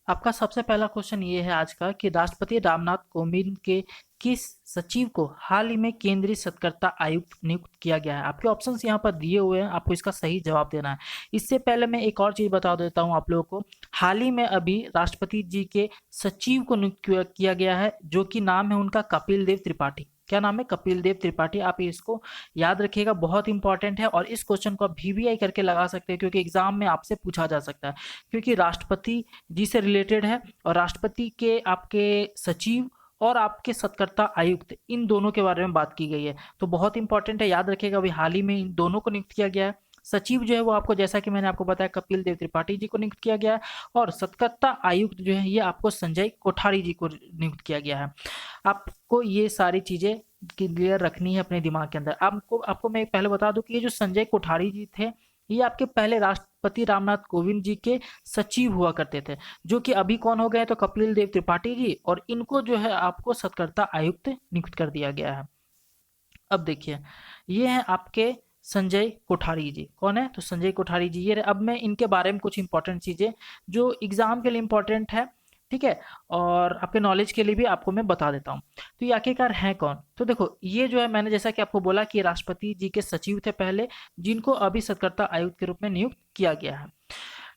आपका सबसे पहला क्वेश्चन ये है आज का कि राष्ट्रपति रामनाथ कोविंद के किस सचिव को हाल ही में केंद्रीय सतर्कता आयुक्त नियुक्त किया गया है। आपके ऑप्शंस यहाँ पर दिए हुए हैं, आपको इसका सही जवाब देना है। इससे पहले मैं एक और चीज बता देता हूँ आप लोगों को। हाल ही में अभी राष्ट्रपति जी के सचिव को नियुक्त किया गया है, जो कि नाम है उनका कपिल देव त्रिपाठी। क्या नाम है? कपिल देव त्रिपाठी। आप इसको याद रखिएगा, बहुत इंपॉर्टेंट है। और इस क्वेश्चन को आप वीवीआई करके लगा सकते हैं, क्योंकि एग्जाम में आपसे पूछा जा सकता है, क्योंकि राष्ट्रपति जी से रिलेटेड है। और राष्ट्रपति के आपके सचिव और आपके सत्कर्ता आयुक्त, इन दोनों के बारे में बात की गई है, तो बहुत इंपॉर्टेंट है, याद रखिएगा। अभी हाल ही में इन दोनों को नियुक्त किया गया है। सचिव जो है वो आपको, जैसा कि मैंने आपको बताया, कपिल देव त्रिपाठी जी को नियुक्त किया गया है। और सत्कर्ता आयुक्त जो है ये आपको संजय कोठारी जी को नियुक्त किया गया है। आपको ये सारी चीजें क्लियर रखनी है अपने दिमाग के अंदर। आपको मैं पहले बता दूं कि ये जो संजय कोठारी जी थे, ये आपके पहले राष्ट्रपति रामनाथ कोविंद जी के सचिव हुआ करते थे, जो कि अभी कौन हो गए? तो कपिल देव त्रिपाठी जी, और इनको जो है आपको सत्कर्ता आयुक्त नियुक्त कर दिया गया है। अब देखिए, ये है आपके संजय कोठारी जी। कौन है? तो संजय कोठारी जी ये रहे। अब मैं इनके बारे में कुछ इंपॉर्टेंट चीजें जो एग्जाम के लिए इंपॉर्टेंट है, ठीक है, और आपके नॉलेज के लिए भी आपको मैं बता देता हूँ। तो ये आखिरकार हैं कौन? तो देखो, ये जो है, मैंने जैसा कि आपको बोला कि राष्ट्रपति जी के सचिव थे पहले, जिनको अभी सत्कर्ता आयुक्त के रूप में नियुक्त किया गया है,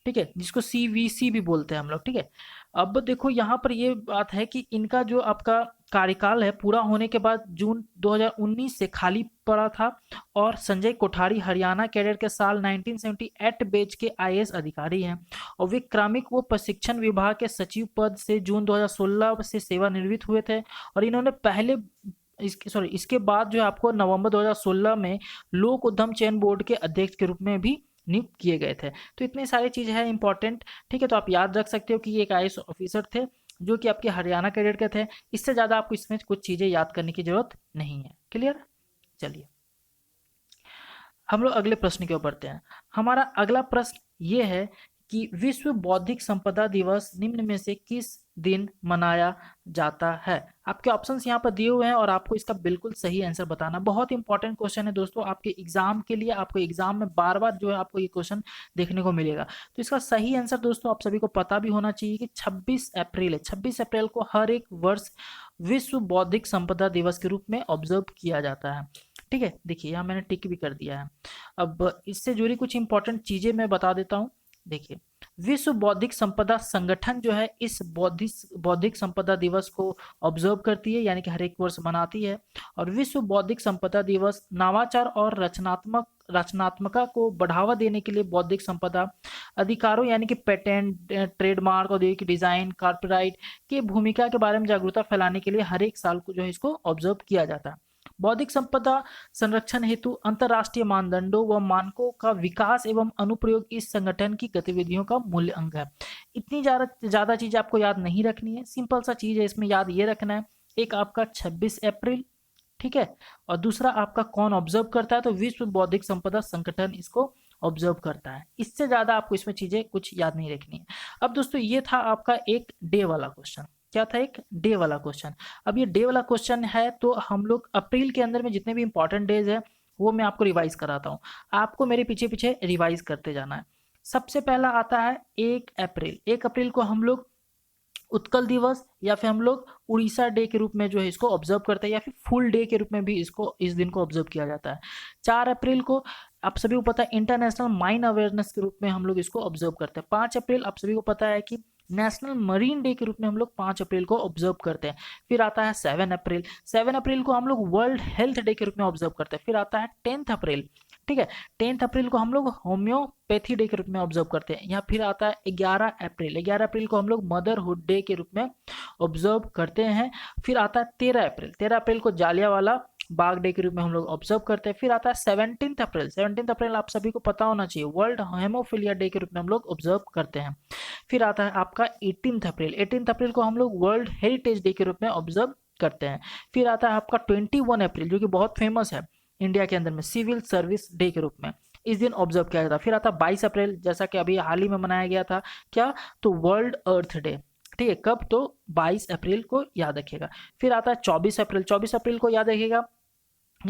ठीक है, जिसको सीवीसी भी बोलते हैं हम लोग, ठीक है। अब देखो, यहाँ पर ये बात है कि इनका जो आपका कार्यकाल है पूरा होने के बाद जून 2019 से खाली पड़ा था। और संजय कोठारी हरियाणा कैडर के साल 1978 बैच के आईएएस अधिकारी हैं। और वे क्रमिक वो प्रशिक्षण विभाग के सचिव पद से जून 2016 से सेवानिवृत्त हुए थे। और इन्होंने पहले इसके बाद जो है आपको नवंबर 2016 में लोक उद्यम चयन बोर्ड के अध्यक्ष के रूप में भी नियुक्त किए गए थे। तो इतनी सारी चीज़ है इंपॉर्टेंट, ठीक है। तो आप याद रख सकते हो कि ये एक आईएएस ऑफिसर थे, जो कि आपके हरियाणा कैडर के थे। इससे ज़्यादा आपको इसमें कुछ चीज़ें याद करने की जरूरत नहीं है। क्लियर? चलिए, हम लोग अगले प्रश्न की ओर बढ़ते हैं। हमारा अगला प्रश्न ये है कि विश्व बौद्धिक संपदा दिवस निम्न में से किस दिन मनाया जाता है? आपके ऑप्शंस यहाँ पर दिए हुए हैं और आपको इसका बिल्कुल सही आंसर बताना। बहुत इंपॉर्टेंट क्वेश्चन है दोस्तों, आपके एग्जाम के लिए। आपको एग्जाम में बार बार जो है आपको ये क्वेश्चन देखने को मिलेगा। तो इसका सही आंसर दोस्तों आप सभी को पता भी होना चाहिए कि 26 अप्रैल है। 26 अप्रैल को हर एक वर्ष विश्व बौद्धिक संपदा दिवस के रूप में ऑब्जर्व किया जाता है, ठीक है। देखिए, यहाँ मैंने टिक भी कर दिया है। अब इससे जुड़ी कुछ इंपॉर्टेंट चीजें मैं बता देता हूँ। देखिए, विश्व बौद्धिक संपदा संगठन जो है इस बौद्धिक संपदा दिवस को ऑब्जर्व करती है, यानी कि हर एक वर्ष मनाती है। और विश्व बौद्धिक संपदा दिवस नवाचार और रचनात्मकता को बढ़ावा देने के लिए बौद्धिक संपदा अधिकारों, यानी कि पेटेंट, ट्रेडमार्क, औद्योगिक डिजाइन, कॉपीराइट की भूमिका के बारे में जागरूकता फैलाने के लिए हर एक साल को जो है इसको ऑब्जर्व किया जाता है। बौद्धिक संपदा संरक्षण हेतु अंतर्राष्ट्रीय मानदंडों व मानकों का विकास एवं अनुप्रयोग इस संगठन की गतिविधियों का मूल्य अंग है। इतनी ज्यादा चीजें आपको याद नहीं रखनी है, सिंपल सा चीज है इसमें याद ये रखना है। एक आपका 26 अप्रैल, ठीक है, और दूसरा आपका कौन ऑब्जर्व करता है? तो विश्व बौद्धिक संपदा संगठन इसको ऑब्जर्व करता है। इससे ज्यादा आपको इसमें चीजें कुछ याद नहीं रखनी है। अब दोस्तों, ये था आपका एक डे वाला क्वेश्चन। क्या था? एक डे वाला क्वेश्चन। अब ये डे वाला क्वेश्चन है, तो हम लोग अप्रैल के अंदर में जितने भी इंपॉर्टेंट डेज है वो मैं आपको रिवाइज कराता हूँ। आपको मेरे पीछे पीछे रिवाइज करते जाना है। सबसे पहला आता है 1 अप्रैल। 1 अप्रैल को हम लोग उत्कल दिवस या फिर हम लोग उड़ीसा डे के रूप में जो है इसको ऑब्जर्व करते हैं, या फिर फुल डे के रूप में भी इसको, इस दिन को ऑब्जर्व किया जाता है। 4 अप्रैल को आप सभी को पता है इंटरनेशनल माइन अवेयरनेस के रूप में हम लोग इसको ऑब्जर्व करते हैं। 5 अप्रैल आप सभी को पता है कि नेशनल मरीन डे के रूप में हम लोग 5 अप्रैल को ऑब्जर्व करते हैं। फिर आता है 7 अप्रैल। 7 अप्रैल को हम लोग वर्ल्ड हेल्थ डे के रूप में ऑब्जर्व करते हैं। फिर आता है 10 अप्रैल, ठीक है। 10 अप्रैल को हम लोग होम्योपैथी डे के रूप में ऑब्जर्व करते हैं। यहाँ फिर आता है 11 अप्रैल। 11 अप्रैल को हम लोग मदरहुड डे के रूप में ऑब्जर्व करते हैं। फिर आता है 13 अप्रैल। 13 अप्रैल को जालियांवाला बाग डे के रूप में हम लोग ऑब्जर्व करते हैं। फिर आता है 17 अप्रैल। 17 अप्रैल आप सभी को पता होना चाहिए, वर्ल्ड हेमोफीलिया डे के रूप में हम लोग ऑब्जर्व करते हैं। फिर आता है आपका 18 अप्रैल। 18 अप्रैल को हम लोग वर्ल्ड हेरिटेज डे के रूप में ऑब्जर्व करते हैं। फिर आता है आपका 21 अप्रैल, जो कि बहुत फेमस है इंडिया के अंदर में, सिविल सर्विस डे के रूप में इस दिन ऑब्जर्व किया जाता है। फिर आता है 22 अप्रैल, जैसा कि अभी हाल ही में मनाया गया था, क्या? तो वर्ल्ड अर्थ डे, ठीक है। कब? तो 22 अप्रैल को याद रखिएगा। फिर आता है 24 अप्रैल। 24 अप्रैल को याद रखिएगा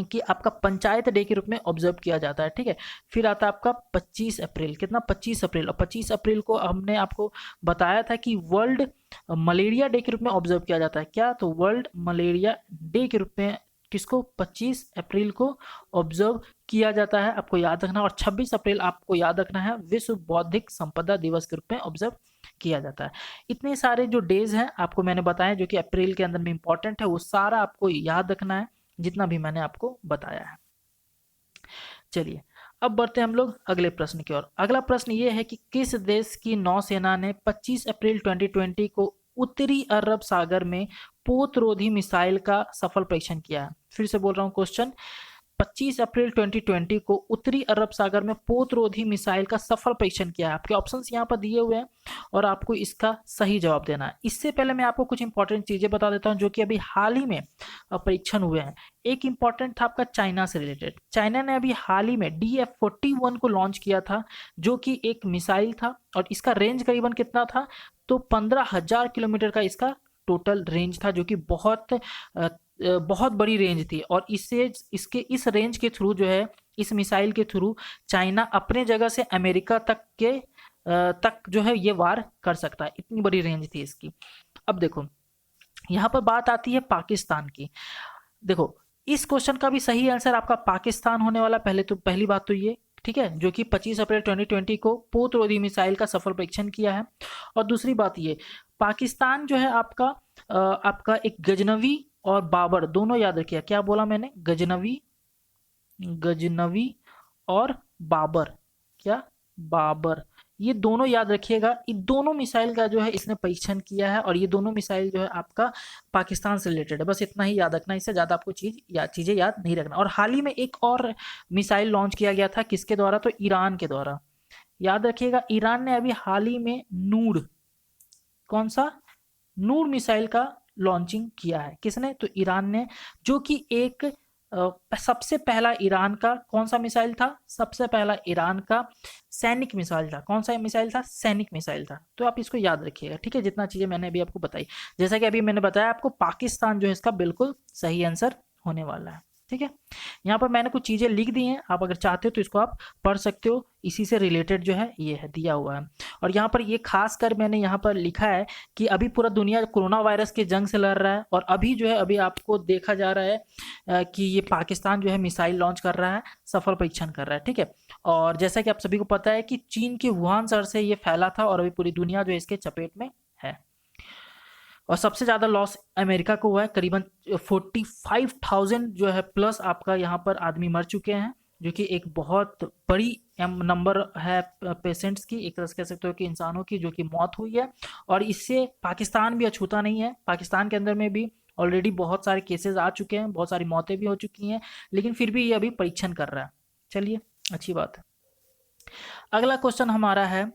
कि आपका पंचायत डे के रूप में ऑब्जर्व किया जाता है, ठीक है। फिर आता है आपका 25 अप्रैल, कितना 25 अप्रैल, और 25 अप्रैल को हमने आपको बताया था कि वर्ल्ड मलेरिया डे के रूप में ऑब्जर्व किया जाता है। क्या? तो वर्ल्ड मलेरिया डे के रूप में किसको 25 अप्रैल को ऑब्जर्व किया जाता है, आपको याद रखना। और 26 अप्रैल आपको याद रखना है विश्व बौद्धिक संपदा दिवस के रूप में ऑब्जर्व किया जाता है। इतने सारे जो डेज हैं आपको मैंने बताया जो कि अप्रैल के अंदर में इंपॉर्टेंट है, वो सारा आपको याद रखना है जितना भी मैंने आपको बताया है। चलिए अब बढ़ते हैं हम लोग अगले प्रश्न की ओर। अगला प्रश्न ये है कि किस देश की नौसेना ने 25 अप्रैल 2020 को उत्तरी अरब सागर में पोतरोधी मिसाइल का सफल परीक्षण किया है। फिर से बोल रहा हूँ क्वेश्चन, 25 अप्रैल 2020 को उत्तरी अरब सागर में पोतरोधी मिसाइल का सफल परीक्षण किया है। आपके ऑप्शंस यहाँ पर दिए हुए हैं और आपको इसका सही जवाब देना है। इससे पहले मैं आपको कुछ इंपॉर्टेंट चीजें बता देता हूँ जो कि अभी हाल ही में परीक्षण हुए हैं। एक इंपॉर्टेंट था आपका चाइना से रिलेटेड। चाइना ने अभी हाल ही में DF-41 को लॉन्च किया था जो कि एक मिसाइल था और इसका रेंज करीबन कितना था, तो 15,000 किलोमीटर का इसका टोटल रेंज था, जो कि बहुत बड़ी रेंज थी। और इसके इस रेंज के थ्रू जो है, इस मिसाइल के थ्रू चाइना अपने जगह से अमेरिका तक जो है ये वार कर सकता है, इतनी बड़ी रेंज थी इसकी। अब देखो यहाँ पर बात आती है पाकिस्तान की। देखो इस क्वेश्चन का भी सही आंसर आपका पाकिस्तान होने वाला। पहली बात तो ये, ठीक है, जो कि 25 अप्रैल 2020 को पोतरोधी मिसाइल का सफल परीक्षण किया है। और दूसरी बात ये, पाकिस्तान जो है आपका एक गजनवी और बाबर दोनों याद रखिए। क्या बोला मैंने? गजनवी और बाबर, क्या? बाबर, ये दोनों याद रखिएगा। इन दोनों मिसाइल का जो है इसने परीक्षण किया है और ये दोनों मिसाइल जो है आपका पाकिस्तान से रिलेटेड है। बस इतना ही याद रखना, इससे ज़्यादा आपको चीज़ें याद नहीं रखना। और हाल ही में एक और मिसाइल लॉन्च किया गया था, किसके द्वारा? तो ईरान के द्वारा। याद रखिएगा, ईरान ने अभी हाल ही में नूर, कौन सा? नूर मिसाइल का लॉन्चिंग किया है। किसने? तो ईरान ने, जो कि एक सबसे पहला ईरान का कौन सा मिसाइल था? सबसे पहला ईरान का सैनिक मिसाइल था। कौन सा मिसाइल था? सैनिक मिसाइल था। तो आप इसको याद रखिएगा, ठीक है, जितना चीजें मैंने अभी आपको बताई। जैसा कि अभी मैंने बताया आपको, पाकिस्तान जो है इसका बिल्कुल सही आंसर होने वाला है, ठीक है। यहाँ पर मैंने कुछ चीज़ें लिख दी हैं, आप अगर चाहते हो तो इसको आप पढ़ सकते हो। इसी से रिलेटेड जो है ये है दिया हुआ है। और यहाँ पर ये खास कर मैंने यहाँ पर लिखा है कि अभी पूरा दुनिया कोरोना वायरस के जंग से लड़ रहा है और अभी जो है अभी आपको देखा जा रहा है कि ये पाकिस्तान जो है मिसाइल लॉन्च कर रहा है, सफल परीक्षण कर रहा है, ठीक है। और जैसा कि आप सभी को पता है कि चीन के वुहान शहर से ये फैला था और अभी पूरी दुनिया जो है इसके चपेट में है। और सबसे ज़्यादा लॉस अमेरिका को हुआ है, करीबन 45,000 जो है प्लस आपका यहाँ पर आदमी मर चुके हैं, जो कि एक बहुत बड़ी नंबर है पेशेंट्स की, एक तरह से कह सकते हो कि इंसानों की जो कि मौत हुई है। और इससे पाकिस्तान भी अछूता नहीं है, पाकिस्तान के अंदर में भी ऑलरेडी बहुत सारे केसेस आ चुके हैं, बहुत सारी मौतें भी हो चुकी हैं, लेकिन फिर भी ये अभी परीक्षण कर रहा है। चलिए, अच्छी बात है। अगला क्वेश्चन हमारा है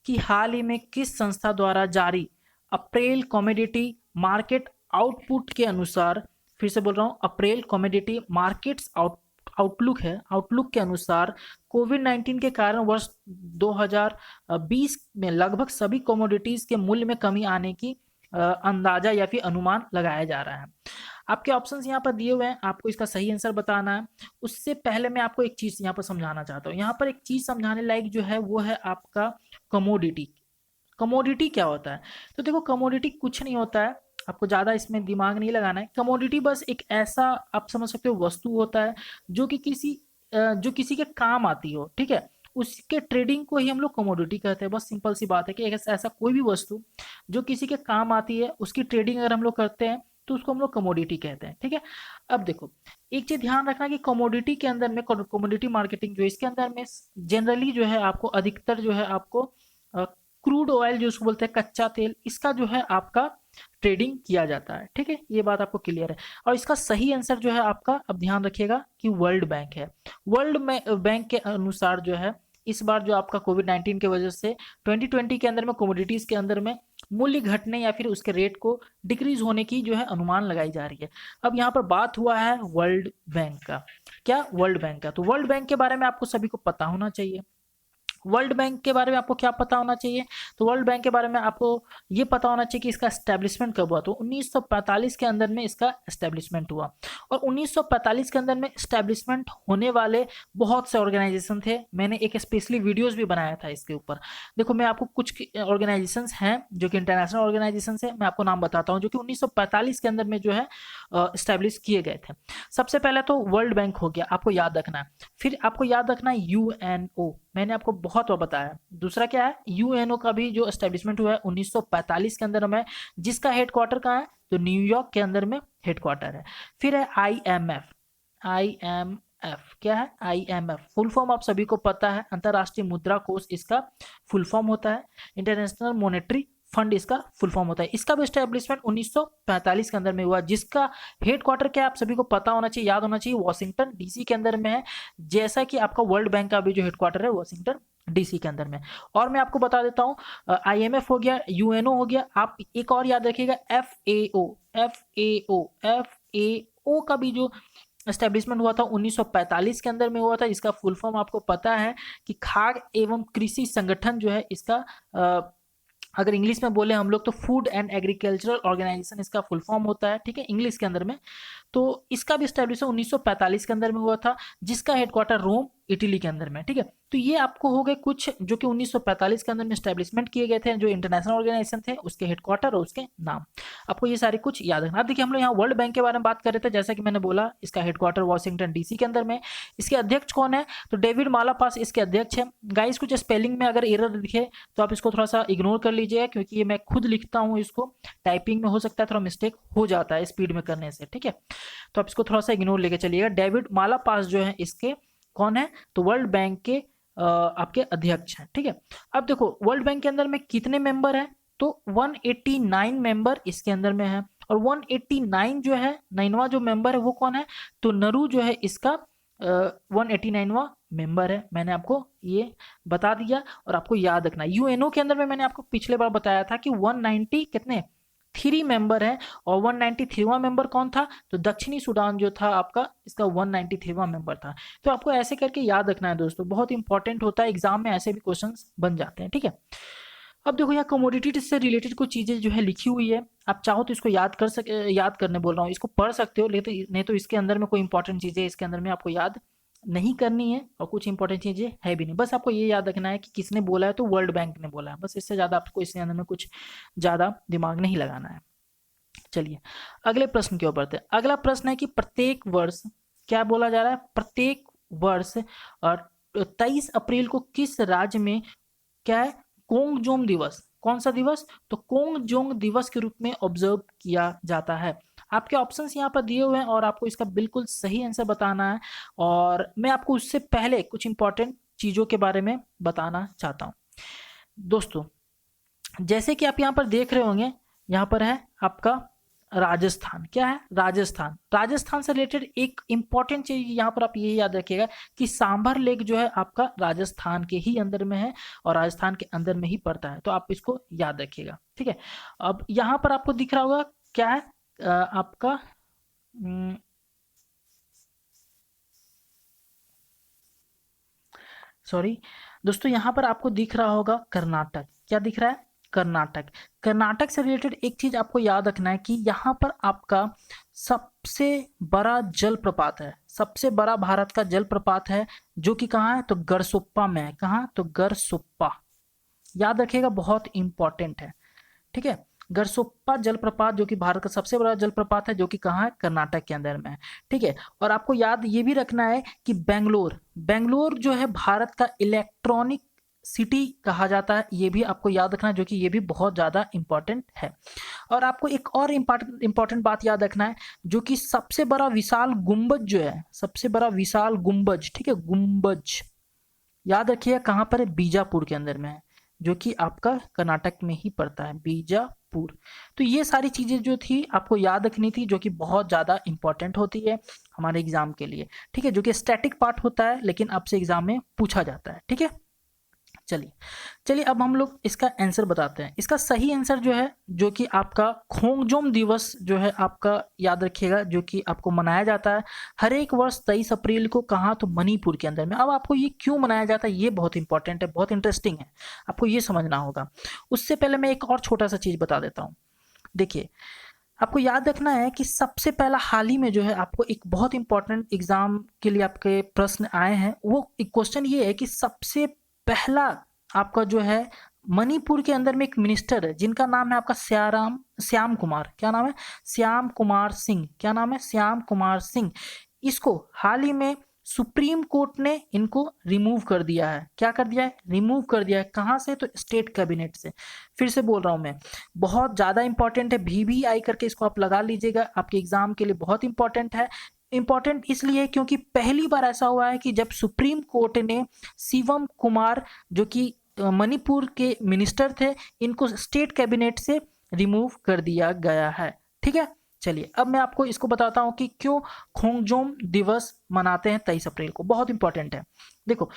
कि हाल ही में किस संस्था द्वारा जारी अप्रैल कमोडिटी मार्केट आउटपुट के अनुसार, फिर से बोल रहा हूँ, अप्रैल कमोडिटी मार्केट्स आउटलुक है, आउटलुक के अनुसार कोविड-19 के कारण वर्ष 2020 में लगभग सभी कमोडिटीज के मूल्य में कमी आने की अंदाजा या फिर अनुमान लगाया जा रहा है। आपके ऑप्शंस यहाँ पर दिए हुए हैं, आपको इसका सही आंसर बताना है। उससे पहले मैं आपको एक चीज़ यहाँ पर समझाना चाहता हूँ। यहाँ पर एक चीज़ समझाने लायक जो है वो है आपका कमोडिटी। कमोडिटी क्या होता है? तो देखो, कमोडिटी कुछ नहीं होता है, आपको ज़्यादा इसमें दिमाग नहीं लगाना है। कमोडिटी बस एक ऐसा, आप समझ सकते हो, वस्तु होता है जो कि जो किसी के काम आती हो, ठीक है, उसके ट्रेडिंग को ही हम लोग कमोडिटी कहते हैं। बस सिंपल सी बात है कि ऐसा कोई भी वस्तु जो किसी के काम आती है, उसकी ट्रेडिंग अगर हम लोग करते हैं तो उसको हम लोग कमोडिटी कहते हैं, ठीक है। अब देखो, एक चीज ध्यान रखना कि कमोडिटी के अंदर में, कमोडिटी मार्केटिंग जो इसके अंदर में जनरली जो है आपको अधिकतर जो है आपको क्रूड ऑयल जो उसको बोलते हैं, कच्चा तेल, इसका जो है आपका ट्रेडिंग किया जाता है, ठीक है। ये बात आपको क्लियर है। और इसका सही आंसर जो है आपका, अब ध्यान रखिएगा, कि वर्ल्ड बैंक है। वर्ल्ड बैंक के अनुसार जो है इस बार जो आपका कोविड-19 की वजह से 2020 के अंदर में कमोडिटीज के अंदर में मूल्य घटने या फिर उसके रेट को डिक्रीज होने की जो है अनुमान लगाई जा रही है। अब यहाँ पर बात हुआ है वर्ल्ड बैंक का। क्या? वर्ल्ड बैंक का। तो वर्ल्ड बैंक के बारे में आपको सभी को पता होना चाहिए। वर्ल्ड बैंक के बारे में आपको क्या पता होना चाहिए? तो वर्ल्ड बैंक के बारे में आपको ये पता होना चाहिए कि इसका एस्टेब्लिशमेंट कब हुआ। तो 1945 के अंदर में इसका एस्टेब्लिशमेंट हुआ। और 1945 के अंदर में एस्टेब्लिशमेंट होने वाले बहुत से ऑर्गेनाइजेशन थे। मैंने एक स्पेशली वीडियोस भी बनाया था इसके ऊपर। देखो मैं आपको कुछ ऑर्गेनाइजेशंस हैं जो कि इंटरनेशनल ऑर्गेनाइजेशंस है, मैं आपको नाम बताता हूँ, जो कि 1945 के अंदर में जो है एस्टेब्लिश किए गए थे। सबसे पहले तो वर्ल्ड बैंक हो गया, आपको याद रखना है। फिर आपको याद रखना है यूएनओ, मैंने आपको बहुत बार बताया। दूसरा क्या है, यूएनओ का भी जो एस्टेब्लिशमेंट हुआ है 1945 के अंदर में, जिसका हेडक्वार्टर कहाँ है, तो न्यूयॉर्क के अंदर में हेडक्वार्टर है। फिर है आईएमएफ। आईएमएफ क्या है, आईएमएफ फुल फॉर्म आप सभी को पता है, अंतरराष्ट्रीय मुद्रा कोष इसका फुल फॉर्म होता है। इंटरनेशनल मॉनेटरी फंड इसका फुल फॉर्म होता है। इसका भी एस्टेब्लिशमेंट 1945 के अंदर में हुआ, जिसका हेडक्वार्टर क्या आप सभी को पता होना चाहिए, याद होना चाहिए, वॉशिंगटन डीसी के अंदर में है। जैसा कि आपका वर्ल्ड बैंक का भी जो हेडक्वार्टर है वॉशिंगटन डीसी के अंदर में। और मैं आपको बता देता हूं, आईएमएफ हो गया, यूएनओ हो गया, आप एक और याद रखिएगा, एफएओ। एफएओ एफएओ का भी जो एस्टेब्लिशमेंट हुआ था 1945 के अंदर में हुआ था। इसका फुल फॉर्म आपको पता है कि खाद्य एवं कृषि संगठन जो है इसका अगर इंग्लिश में बोले हम लोग तो फूड एंड एग्रीकल्चरल ऑर्गेनाइजेशन इसका फुल फॉर्म होता है, ठीक है, इंग्लिश के अंदर में। तो इसका भी एस्टेब्लिश 1945 के अंदर में हुआ था, जिसका हेडक्वार्टर रोम इटली के अंदर में, ठीक है। तो ये आपको हो गए कुछ जो कि 1945 के अंदर में एस्टेब्लिशमेंट किए गए थे, जो इंटरनेशनल ऑर्गेनाइजेशन थे, उसके हेडक्वार्टर और उसके नाम आपको ये सारे कुछ याद रखना। अब देखिए हम लोग यहाँ वर्ल्ड बैंक के बारे में बात कर रहे थे, जैसा कि मैंने बोला इसका हेडक्वार्टर वॉशिंगटन डीसी के अंदर में। इसके अध्यक्ष कौन है, तो डेविड मालापास इसके अध्यक्ष है। गाइस कुछ स्पेलिंग में अगर एरर दिखे तो आप इसको थोड़ा सा इग्नोर कर लीजिए, क्योंकि ये मैं खुद लिखता हूँ, इसको टाइपिंग में हो सकता है थोड़ा मिस्टेक हो जाता है स्पीड में करने से, ठीक है। तो आप इसको थोड़ा सा इग्नोर लेके चलिएगा। डेविड मालापास जो है इसके कौन है, तो वर्ल्ड बैंक के आपके अध्यक्ष हैं, ठीक है। अब देखो वर्ल्ड बैंक के अंदर में कितने मेंबर हैं, तो 189 मेंबर इसके अंदर में है। और 189 जो है, 9वां जो मेंबर है वो कौन है, तो नरू जो है इसका 189वां मेंबर है। मैंने आपको ये बता दिया और आपको याद रखना। यूएनओ के अंदर में मैंने आपको पिछले बार बताया था कि 190 कितने 3 मेंबर है, और 193वां मेंबर कौन था, तो दक्षिणी सूडान जो था आपका इसका 193वां मेंबर था। तो आपको ऐसे करके याद रखना है दोस्तों, बहुत इंपॉर्टेंट होता है, एग्जाम में ऐसे भी क्वेश्चंस बन जाते हैं, ठीक है। अब देखो यहाँ कमोडिटी से रिलेटेड कुछ चीजें जो है लिखी हुई है, आप चाहो तो इसको याद करने बोल रहा हूँ, इसको पढ़ सकते हो, लेकिन नहीं तो इसके अंदर में कोई इंपॉर्टेंट चीजें इसके अंदर में आपको याद नहीं करनी है, और कुछ इंपॉर्टेंट चीजें है भी नहीं। बस आपको ये याद रखना है कि किसने बोला है, तो वर्ल्ड बैंक ने बोला है, बस इससे ज्यादा आपको इसके अंदर में कुछ ज्यादा दिमाग नहीं लगाना है। चलिए अगले प्रश्न की ओर बढ़ते हैं। अगला प्रश्न है कि प्रत्येक वर्ष क्या बोला जा रहा है, प्रत्येक वर्ष और 23 अप्रैल को किस राज्य में क्या है, कोंगजोंग दिवस, कौन सा दिवस, तो कोंगजोंग दिवस के रूप में ऑब्जर्व किया जाता है। आपके ऑप्शंस यहाँ पर दिए हुए हैं और आपको इसका बिल्कुल सही आंसर बताना है। और मैं आपको उससे पहले कुछ इंपॉर्टेंट चीजों के बारे में बताना चाहता हूँ दोस्तों। जैसे कि आप यहाँ पर देख रहे होंगे, यहाँ पर है आपका राजस्थान, क्या है, राजस्थान। राजस्थान से रिलेटेड एक इंपॉर्टेंट चीज यहाँ पर आप ये याद रखिएगा कि सांभर लेक जो है आपका राजस्थान के ही अंदर में है, और राजस्थान के अंदर में ही पड़ता है, तो आप इसको याद रखिएगा, ठीक है। अब यहाँ पर आपको दिख रहा होगा क्या है, आपका सॉरी दोस्तों, यहाँ पर आपको दिख रहा होगा कर्नाटक, क्या दिख रहा है, कर्नाटक। कर्नाटक से रिलेटेड एक चीज आपको याद रखना है कि यहाँ पर आपका सबसे बड़ा जलप्रपात है, सबसे बड़ा भारत का जलप्रपात है, जो कि कहाँ है, तो गरसोप्पा में है। कहाँ, तो गरसोप्पा, याद रखिएगा, बहुत इंपॉर्टेंट है, ठीक है। गरसोप्पा जलप्रपात जो कि भारत का सबसे बड़ा जलप्रपात है, जो कि कहाँ है, कर्नाटक के अंदर में है, ठीक है। और आपको याद ये भी रखना है कि बेंगलोर जो है भारत का इलेक्ट्रॉनिक सिटी कहा जाता है, ये भी आपको याद रखना है, जो कि ये भी बहुत ज़्यादा इंपॉर्टेंट है। और आपको एक और इंपॉर्टेंट बात याद रखना है, जो कि सबसे बड़ा विशाल गुंबज जो है, सबसे बड़ा विशाल गुंबज, ठीक है, गुंबज याद रखिए कहाँ पर है, बीजापुर के अंदर में है, जो कि आपका कर्नाटक में ही पड़ता है, बीजापुर। तो ये सारी चीजें जो थी आपको याद रखनी थी, जो कि बहुत ज्यादा इंपॉर्टेंट होती है हमारे एग्जाम के लिए, ठीक है, जो कि स्टैटिक पार्ट होता है, लेकिन आपसे एग्जाम में पूछा जाता है, ठीक है। चलिए अब हम लोग इसका आंसर बताते हैं। इसका सही आंसर जो है, जो कि आपका खोंगजोम दिवस जो है आपका, याद रखिएगा, जो कि आपको मनाया जाता है हर एक वर्ष 23 अप्रैल को। कहाँ? तो मणिपुर के अंदर में। अब आपको ये क्यों मनाया जाता है ये बहुत इंपॉर्टेंट है, बहुत इंटरेस्टिंग है, आपको ये समझना होगा। उससे पहले मैं एक और छोटा सा चीज़ बता देता हूँ। देखिए, आपको याद रखना है कि सबसे पहला हाल ही में जो है आपको एक बहुत इंपॉर्टेंट एग्जाम के लिए आपके प्रश्न आए हैं। वो एक क्वेश्चन ये है कि सबसे पहला आपका जो है मणिपुर के अंदर में एक मिनिस्टर है जिनका नाम है आपका श्याम कुमार। क्या नाम है? श्याम कुमार सिंह। क्या नाम है? श्याम कुमार सिंह। इसको हाल ही में सुप्रीम कोर्ट ने इनको रिमूव कर दिया है। क्या कर दिया है? रिमूव कर दिया है। कहाँ से? तो स्टेट कैबिनेट से। फिर से बोल रहा हूँ मैं, बहुत ज़्यादा इंपॉर्टेंट है, VVI करके इसको आप लगा लीजिएगा, आपके एग्जाम के लिए बहुत इंपॉर्टेंट है। इंपॉर्टेंट इसलिए क्योंकि पहली बार ऐसा हुआ है कि जब सुप्रीम कोर्ट ने शिवम कुमार, जो कि मणिपुर के मिनिस्टर थे, इनको स्टेट कैबिनेट से रिमूव कर दिया गया है। ठीक है, चलिए अब मैं आपको इसको बताता हूँ कि क्यों खोंगजोम दिवस मनाते हैं 23 अप्रैल को। बहुत इंपॉर्टेंट है। देखो,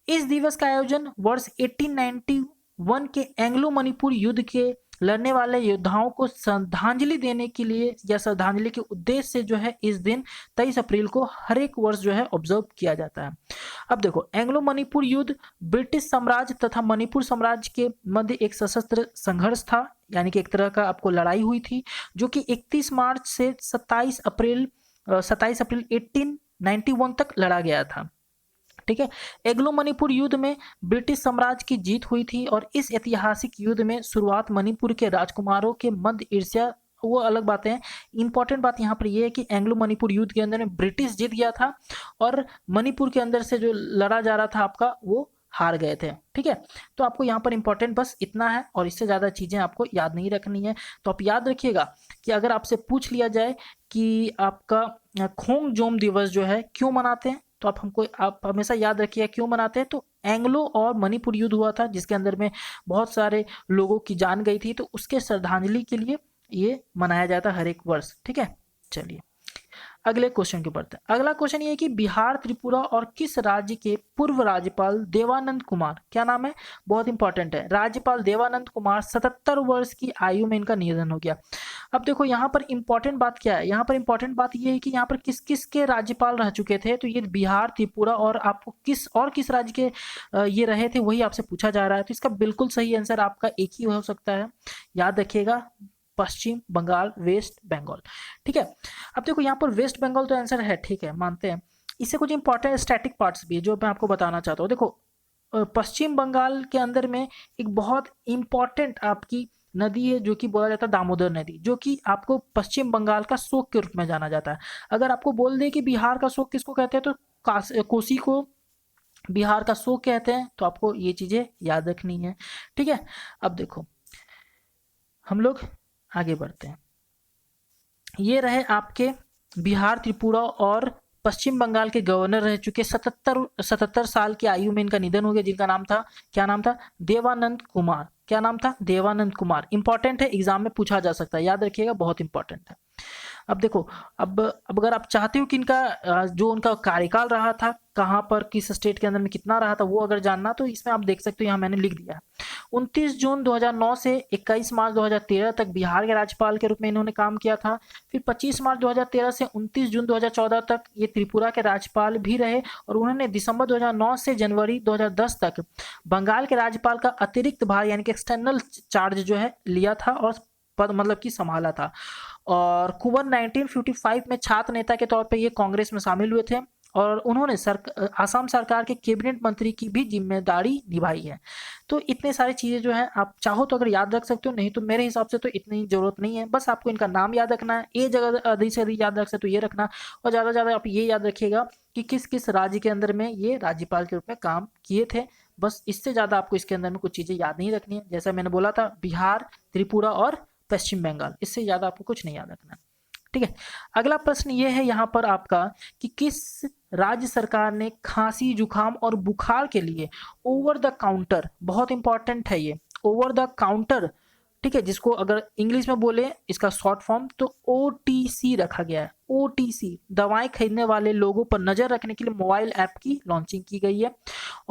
इस दिवस का आयोजन वर्ष 1891 के एंग्लो मणिपुर युद्ध के लड़ने वाले योद्धाओं को श्रद्धांजलि देने के लिए या श्रद्धांजलि के उद्देश्य से जो है इस दिन 23 अप्रैल को हर एक वर्ष जो है ऑब्जर्व किया जाता है। अब देखो, एंग्लो मणिपुर युद्ध ब्रिटिश साम्राज्य तथा मणिपुर साम्राज्य के मध्य एक सशस्त्र संघर्ष था, यानी कि एक तरह का आपको लड़ाई हुई थी, जो कि 31 मार्च से 27 अप्रैल 1891 तक लड़ा गया था। ठीक है, एंग्लो मणिपुर युद्ध में ब्रिटिश साम्राज्य की जीत हुई थी और इस ऐतिहासिक युद्ध में शुरुआत मणिपुर के राजकुमारों के मध्य ईर्ष्या, वो अलग बातें हैं। इंपॉर्टेंट बात यहाँ पर यह है कि एंग्लो मणिपुर युद्ध के अंदर में ब्रिटिश जीत गया था और मणिपुर के अंदर से जो लड़ा जा रहा था आपका, वो हार गए थे। ठीक है, तो आपको यहाँ पर इंपॉर्टेंट बस इतना है और इससे ज़्यादा चीज़ें आपको याद नहीं रखनी है। तो आप याद रखिएगा कि अगर आपसे पूछ लिया जाए कि आपका खोंगजोम दिवस जो है क्यों मनाते हैं, तो आप हमेशा याद रखिए क्यों मनाते हैं। तो एंग्लो और मणिपुर युद्ध हुआ था जिसके अंदर में बहुत सारे लोगों की जान गई थी, तो उसके श्रद्धांजलि के लिए ये मनाया जाता है हर एक वर्ष। ठीक है, चलिए अगले क्वेश्चन के बढ़ते हैं। अगला क्वेश्चन ये है कि बिहार, त्रिपुरा और किस राज्य के पूर्व राज्यपाल देवानंद कुमार, क्या नाम है? बहुत इंपॉर्टेंट है, राज्यपाल देवानंद कुमार 77 वर्ष की आयु में इनका निधन हो गया। अब देखो यहाँ पर इंपॉर्टेंट बात क्या है, यहाँ पर इंपॉर्टेंट बात ये है कि यहाँ पर किस किस के राज्यपाल रह चुके थे। तो ये बिहार, त्रिपुरा और आपको किस राज्य के ये रहे थे वही आपसे पूछा जा रहा है। तो इसका बिल्कुल सही आंसर आपका एक ही हो सकता है, याद रखिएगा, पश्चिम बंगाल, वेस्ट बंगाल। ठीक है, अब देखो यहाँ पर वेस्ट बंगाल तो आंसर है, ठीक है मानते हैं। इससे कुछ इंपॉर्टेंट स्टैटिक पार्ट्स भी है जो मैं आपको बताना चाहता हूँ। देखो, पश्चिम बंगाल के अंदर में एक बहुत इंपॉर्टेंट आपकी नदी है जो कि बोला जाता है दामोदर नदी, जो कि आपको पश्चिम बंगाल का शोक के रूप में जाना जाता है। अगर आपको बोल दे कि बिहार का शोक किसको कहते हैं, तो कोसी को बिहार का शोक कहते हैं। तो आपको ये चीज़ें याद रखनी है। ठीक है, अब देखो हम लोग आगे बढ़ते हैं। ये रहे आपके बिहार, त्रिपुरा और पश्चिम बंगाल के गवर्नर रह चुके 77 साल की आयु में इनका निधन हो गया, जिनका नाम था, क्या नाम था? देवानंद कुमार। क्या नाम था? देवानंद कुमार। इंपॉर्टेंट है, एग्जाम में पूछा जा सकता है, याद रखिएगा, बहुत इंपॉर्टेंट है। अब देखो, अब अगर आप चाहते हो कि इनका जो उनका कार्यकाल रहा था, कहाँ पर किस स्टेट के अंदर में कितना रहा था, वो अगर जानना तो इसमें आप देख सकते हो, यहाँ मैंने लिख दिया है। 29 जून 2009 से 21 मार्च 2013 तक बिहार के राज्यपाल के रूप में इन्होंने काम किया था। फिर 25 मार्च 2013 से 29 जून 2014 तक ये त्रिपुरा के राज्यपाल भी रहे और उन्होंने दिसंबर 2009 से जनवरी 2010 तक बंगाल के राज्यपाल का अतिरिक्त भार यानी कि एक्सटर्नल चार्ज जो है लिया था और पद मतलब कि संभाला था। और कुंवर 1955 में छात्र नेता के तौर पर ये कांग्रेस में शामिल हुए थे और उन्होंने आसाम सरकार के कैबिनेट मंत्री की भी जिम्मेदारी निभाई है। तो इतने सारी चीज़ें जो है आप चाहो तो अगर याद रख सकते हो, नहीं तो मेरे हिसाब से तो इतनी ज़रूरत नहीं है। बस आपको इनका नाम याद रखना है, ये जगह अधिक से अधिक याद रख सकते हो ये रखना, और ज़्यादा से ज़्यादा आप ये याद रखिएगा कि किस किस राज्य के अंदर में ये राज्यपाल के रूप में काम किए थे। बस इससे ज़्यादा आपको इसके अंदर में कुछ चीज़ें याद नहीं रखनी है। जैसा मैंने बोला था, बिहार, त्रिपुरा और पश्चिम बंगाल, इससे ज़्यादा आपको कुछ नहीं याद रखना। ठीक है, अगला प्रश्न ये है यहाँ पर आपका कि किस राज्य सरकार ने खांसी, जुकाम और बुखार के लिए ओवर द काउंटर, बहुत इंपॉर्टेंट है ये, ओवर द काउंटर, ठीक है, जिसको अगर इंग्लिश में बोले इसका शॉर्ट फॉर्म तो OTC रखा गया है। OTC दवाएं खरीदने वाले लोगों पर नजर रखने के लिए मोबाइल ऐप की लॉन्चिंग की गई है।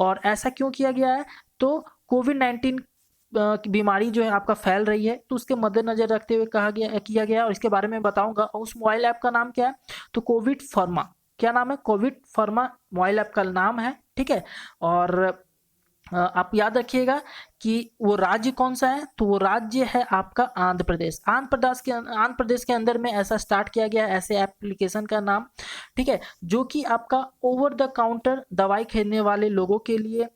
और ऐसा क्यों किया गया है, तो कोविड-19 बीमारी जो है आपका फैल रही है, तो उसके मद्देनजर रखते हुए किया गया, और इसके बारे में बताऊंगा। और उस मोबाइल ऐप का नाम क्या है, तो कोविड फर्मा। क्या नाम है, कोविड फर्मा मोबाइल ऐप का नाम है, ठीक है। और आप याद रखिएगा कि वो राज्य कौन सा है, तो वो राज्य है आपका आंध्र प्रदेश। आंध्र प्रदेश के अंदर में ऐसा स्टार्ट किया गया है, ऐसे एप्लीकेशन का नाम, ठीक है, जो कि आपका ओवर द काउंटर दवाई खरीदने वाले लोगों के लिए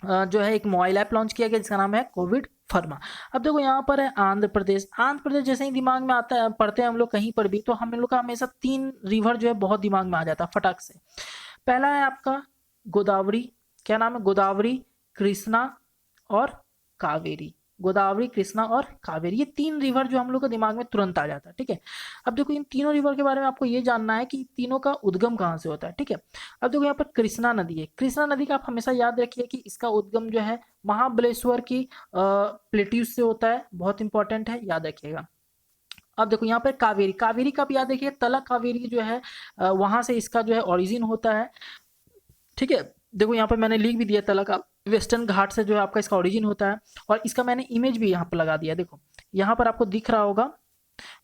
जो है एक मोबाइल ऐप लॉन्च किया गया जिसका नाम है कोविड फर्मा। अब देखो यहाँ पर है आंध्र प्रदेश। आंध्र प्रदेश जैसे ही दिमाग में आता है, पढ़ते हैं हम लोग कहीं पर भी, तो हम लोग का हमेशा 3 रिवर जो है बहुत दिमाग में आ जाता है फटाक से। पहला है आपका गोदावरी। क्या नाम है, गोदावरी, कृष्णा और कावेरी। गोदावरी, कृष्णा और कावेरी, ये 3 रिवर जो हम लोग के दिमाग में तुरंत आ जाता है, ठीक है। अब देखो इन तीनों रिवर के बारे में आपको ये जानना है कि तीनों का उद्गम कहाँ से होता है, ठीक है। अब देखो यहाँ पर कृष्णा नदी है। कृष्णा नदी का आप हमेशा याद रखिए कि इसका उद्गम जो है महाबलेश्वर की प्लेट्यूज से होता है, बहुत इंपॉर्टेंट है, याद रखिएगा। अब देखो यहाँ पर कावेरी, कावेरी का भी याद रखिए, तला कावेरी जो है वहां से इसका जो है ओरिजिन होता है, ठीक है। देखो यहाँ पर मैंने लिख भी दिया, तला का वेस्टर्न घाट से जो है आपका इसका ओरिजिन होता है, और इसका मैंने इमेज भी यहाँ पर लगा दिया। देखो यहाँ पर आपको दिख रहा होगा,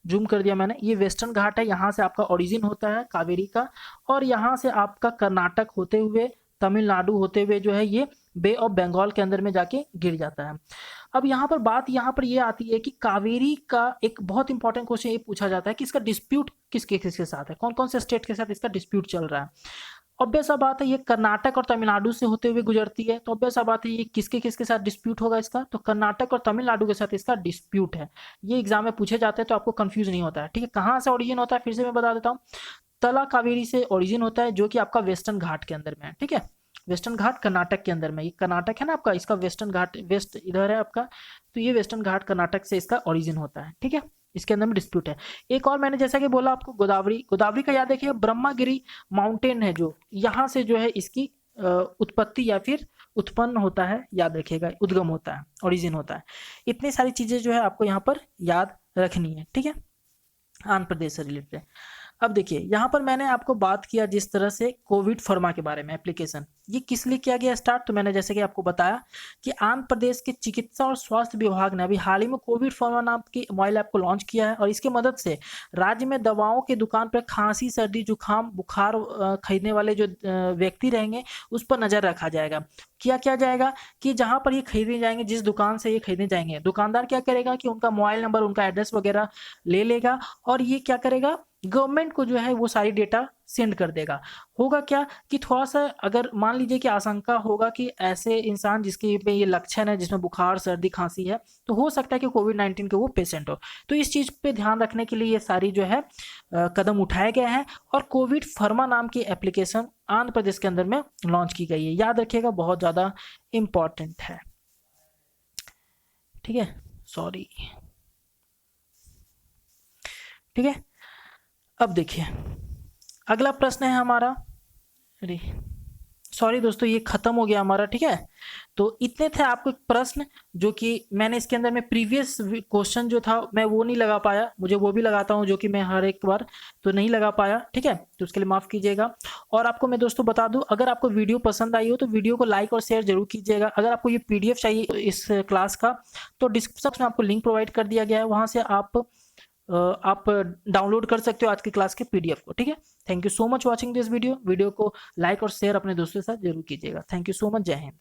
जूम कर दिया मैंने, ये वेस्टर्न घाट है, यहाँ से आपका ओरिजिन होता है कावेरी का, और यहाँ से आपका कर्नाटक होते हुए तमिलनाडु होते हुए जो है ये बे ऑफ बंगाल के अंदर में जाके गिर जाता है। अब यहाँ पर बात यहाँ पर ये आती है कि कावेरी का एक बहुत इंपॉर्टेंट क्वेश्चन ये पूछा जाता है कि इसका डिस्प्यूट किसके किसके साथ है, कौन कौन से स्टेट के साथ इसका डिस्प्यूट चल रहा है। ऑब्वियस सा बात है ये कर्नाटक और तमिलनाडु से होते हुए गुजरती है, तो ऑब्वियस सा बात है ये किसके किसके साथ डिस्प्यूट होगा इसका, तो कर्नाटक और तमिलनाडु के साथ इसका डिस्प्यूट है। ये एग्जाम में पूछे जाते हैं तो आपको कंफ्यूज नहीं होता है, ठीक है। कहाँ से ओरिजिन होता है फिर से मैं बता देता हूँ, तला कावेरी से ओरिजिन होता है, जो कि आपका वेस्टर्न घाट के अंदर में है, ठीक है। वेस्टर्न घाट कर्नाटक के अंदर में, ये कर्नाटक है ना आपका, इसका वेस्टर्न घाट वेस्ट इधर है आपका, तो ये वेस्टर्न घाट कर्नाटक से इसका ओरिजिन होता है, ठीक है। इसके अंदर में डिस्प्यूट है। एक और मैंने जैसा कि बोला आपको गोदावरी, गोदावरी का याद रखिए ब्रह्मागिरी माउंटेन है जो यहाँ से जो है इसकी उत्पत्ति या फिर उत्पन्न होता है, याद रखिएगा, उद्गम होता है, ओरिजिन होता है। इतनी सारी चीजें जो है आपको यहाँ पर याद रखनी है, ठीक है, आंध्र प्रदेश से रिलेटेड। अब देखिए यहाँ पर मैंने आपको बात किया जिस तरह से कोविड फर्मा के बारे में, एप्लीकेशन ये किस लिए किया गया स्टार्ट, तो मैंने जैसे कि आपको बताया कि आंध्र प्रदेश के चिकित्सा और स्वास्थ्य विभाग ने अभी हाल ही में कोविड फर्मा नाम की मोबाइल ऐप को लॉन्च किया है, और इसकी मदद से राज्य में दवाओं की दुकान पर खांसी, सर्दी, जुकाम, बुखार खरीदने वाले जो व्यक्ति रहेंगे उस पर नजर रखा जाएगा। क्या जाएगा कि जहां पर ये खरीदने जाएंगे, जिस दुकान से ये खरीदने जाएंगे, दुकानदार क्या करेगा कि उनका मोबाइल नंबर, उनका एड्रेस वगैरह ले लेगा, और ये क्या करेगा, गवर्नमेंट को जो है वो सारी डेटा सेंड कर देगा। होगा क्या कि थोड़ा सा अगर मान लीजिए कि आशंका होगा कि ऐसे इंसान जिसके पे ये लक्षण है, जिसमें बुखार, सर्दी, खांसी है, तो हो सकता है कि कोविड-19 के वो पेशेंट हो, तो इस चीज पे ध्यान रखने के लिए ये सारी जो है कदम उठाए गए हैं, और कोविड फर्मा नाम की एप्लीकेशन आंध्र प्रदेश के अंदर में लॉन्च की गई है। याद रखिएगा, बहुत ज्यादा इंपॉर्टेंट है, ठीक है, सॉरी, ठीक है। अब देखिए अगला प्रश्न है हमारा, अरे सॉरी दोस्तों ये खत्म हो गया हमारा, ठीक है। तो इतने थे आपको प्रश्न, जो कि मैंने इसके अंदर में प्रीवियस क्वेश्चन जो था मैं वो नहीं लगा पाया, मुझे वो भी लगाता हूँ जो कि मैं हर एक बार तो नहीं लगा पाया, ठीक है, तो उसके लिए माफ कीजिएगा। और आपको मैं दोस्तों बता दूं, अगर आपको वीडियो पसंद आई हो तो वीडियो को लाइक और शेयर जरूर कीजिएगा। अगर आपको ये PDF चाहिए इस क्लास का, तो डिस्क्रिप्शन में आपको लिंक प्रोवाइड कर दिया गया है, वहां से आप डाउनलोड कर सकते हो आज की क्लास के PDF को, ठीक है। Thank you so much watching this video. Video को लाइक और शेयर अपने दोस्तों के साथ जरूर कीजिएगा। थैंक यू सो मच, जय हिंद।